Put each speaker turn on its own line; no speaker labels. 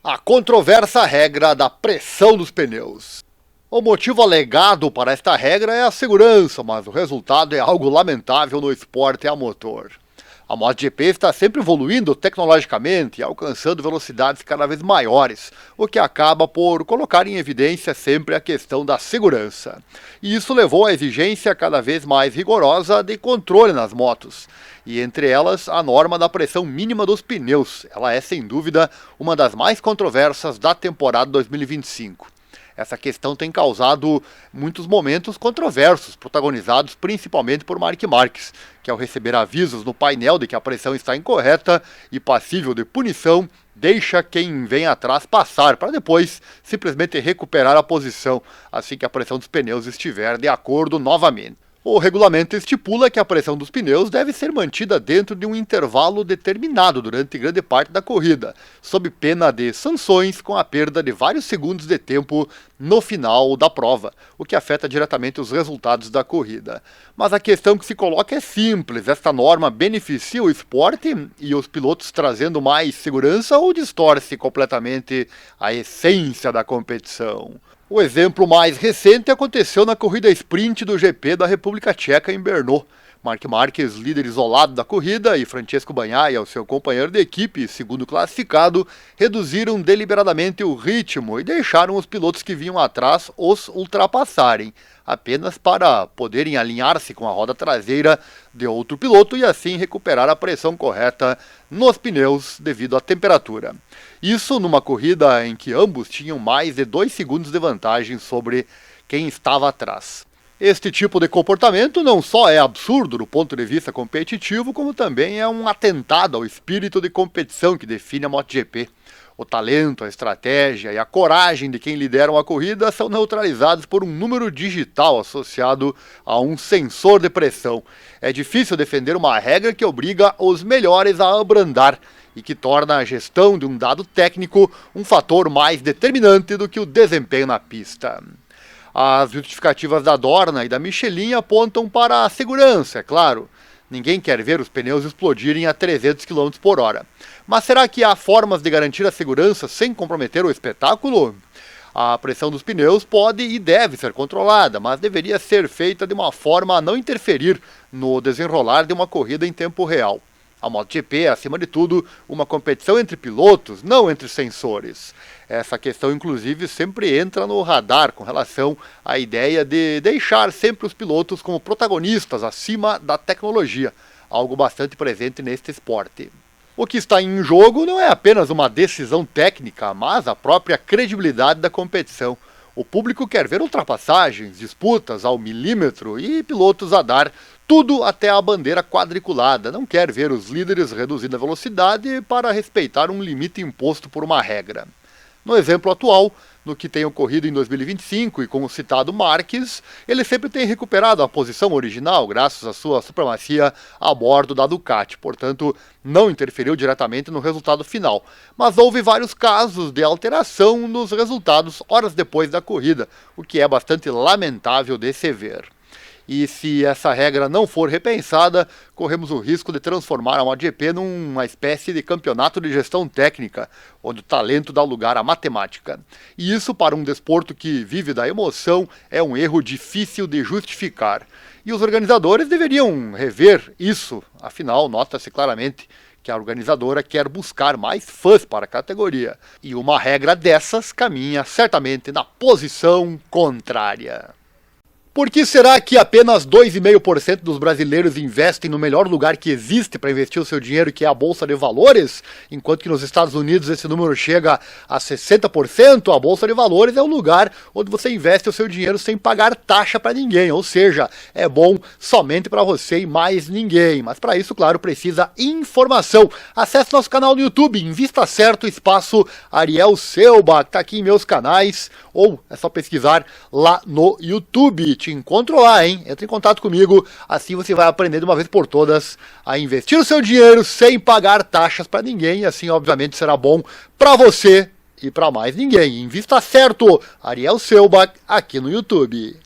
A controversa regra da pressão dos pneus. O motivo alegado para esta regra é a segurança, mas o resultado é algo lamentável no esporte a motor. A MotoGP está sempre evoluindo tecnologicamente e alcançando velocidades cada vez maiores, o que acaba por colocar em evidência sempre a questão da segurança. E isso levou à exigência cada vez mais rigorosa de controle nas motos, e entre elas a norma da pressão mínima dos pneus. Ela é sem dúvida uma das mais controversas da temporada 2025. Essa questão tem causado muitos momentos controversos, protagonizados principalmente por Marc Marquez, que ao receber avisos no painel de que a pressão está incorreta e passível de punição, deixa quem vem atrás passar, para depois simplesmente recuperar a posição, assim que a pressão dos pneus estiver de acordo novamente. O regulamento estipula que a pressão dos pneus deve ser mantida dentro de um intervalo determinado durante grande parte da corrida, sob pena de sanções com a perda de vários segundos de tempo no final da prova, o que afeta diretamente os resultados da corrida. Mas a questão que se coloca é simples: esta norma beneficia o esporte e os pilotos trazendo mais segurança ou distorce completamente a essência da competição? O exemplo mais recente aconteceu na corrida sprint do GP da República Tcheca em Brno. Marc Marquez, líder isolado da corrida, e Francesco Bagnaia, o seu companheiro de equipe, segundo classificado, reduziram deliberadamente o ritmo e deixaram os pilotos que vinham atrás os ultrapassarem, apenas para poderem alinhar-se com a roda traseira de outro piloto e assim recuperar a pressão correta nos pneus devido à temperatura. Isso numa corrida em que ambos tinham mais de 2 segundos de vantagem sobre quem estava atrás. Este tipo de comportamento não só é absurdo do ponto de vista competitivo, como também é um atentado ao espírito de competição que define a MotoGP. O talento, a estratégia e a coragem de quem lideram a corrida são neutralizados por um número digital associado a um sensor de pressão. É difícil defender uma regra que obriga os melhores a abrandar e que torna a gestão de um dado técnico um fator mais determinante do que o desempenho na pista. As justificativas da Dorna e da Michelin apontam para a segurança, é claro. Ninguém quer ver os pneus explodirem a 300 km por hora. Mas será que há formas de garantir a segurança sem comprometer o espetáculo? A pressão dos pneus pode e deve ser controlada, mas deveria ser feita de uma forma a não interferir no desenrolar de uma corrida em tempo real. A MotoGP é, acima de tudo, uma competição entre pilotos, não entre sensores. Essa questão, inclusive, sempre entra no radar com relação à ideia de deixar sempre os pilotos como protagonistas acima da tecnologia, algo bastante presente neste esporte. O que está em jogo não é apenas uma decisão técnica, mas a própria credibilidade da competição. O público quer ver ultrapassagens, disputas ao milímetro e pilotos a dar tudo até a bandeira quadriculada. Não quer ver os líderes reduzindo a velocidade para respeitar um limite imposto por uma regra. No exemplo atual, no que tem ocorrido em 2025 e com o citado Marquez, ele sempre tem recuperado a posição original graças à sua supremacia a bordo da Ducati, portanto não interferiu diretamente no resultado final. Mas houve vários casos de alteração nos resultados horas depois da corrida, o que é bastante lamentável de se ver. E se essa regra não for repensada, corremos o risco de transformar a MotoGP numa espécie de campeonato de gestão técnica, onde o talento dá lugar à matemática. E isso, para um desporto que vive da emoção, é um erro difícil de justificar. E os organizadores deveriam rever isso, afinal, nota-se claramente que a organizadora quer buscar mais fãs para a categoria. E uma regra dessas caminha certamente na posição contrária. Por que será que apenas 2,5% dos brasileiros investem no melhor lugar que existe para investir o seu dinheiro, que é a Bolsa de Valores, enquanto que nos Estados Unidos esse número chega a 60%? A Bolsa de Valores é o lugar onde você investe o seu dinheiro sem pagar taxa para ninguém, ou seja, é bom somente para você e mais ninguém. Mas para isso, claro, precisa informação. Acesse nosso canal no YouTube, Invista Certo, espaço Ariel Selba, que está aqui em meus canais, ou é só pesquisar lá no YouTube. Te encontro lá, hein? Entre em contato comigo, assim você vai aprender de uma vez por todas a investir o seu dinheiro sem pagar taxas para ninguém, e assim obviamente será bom para você e para mais ninguém. Invista Certo, Ariel Selbach, aqui no YouTube.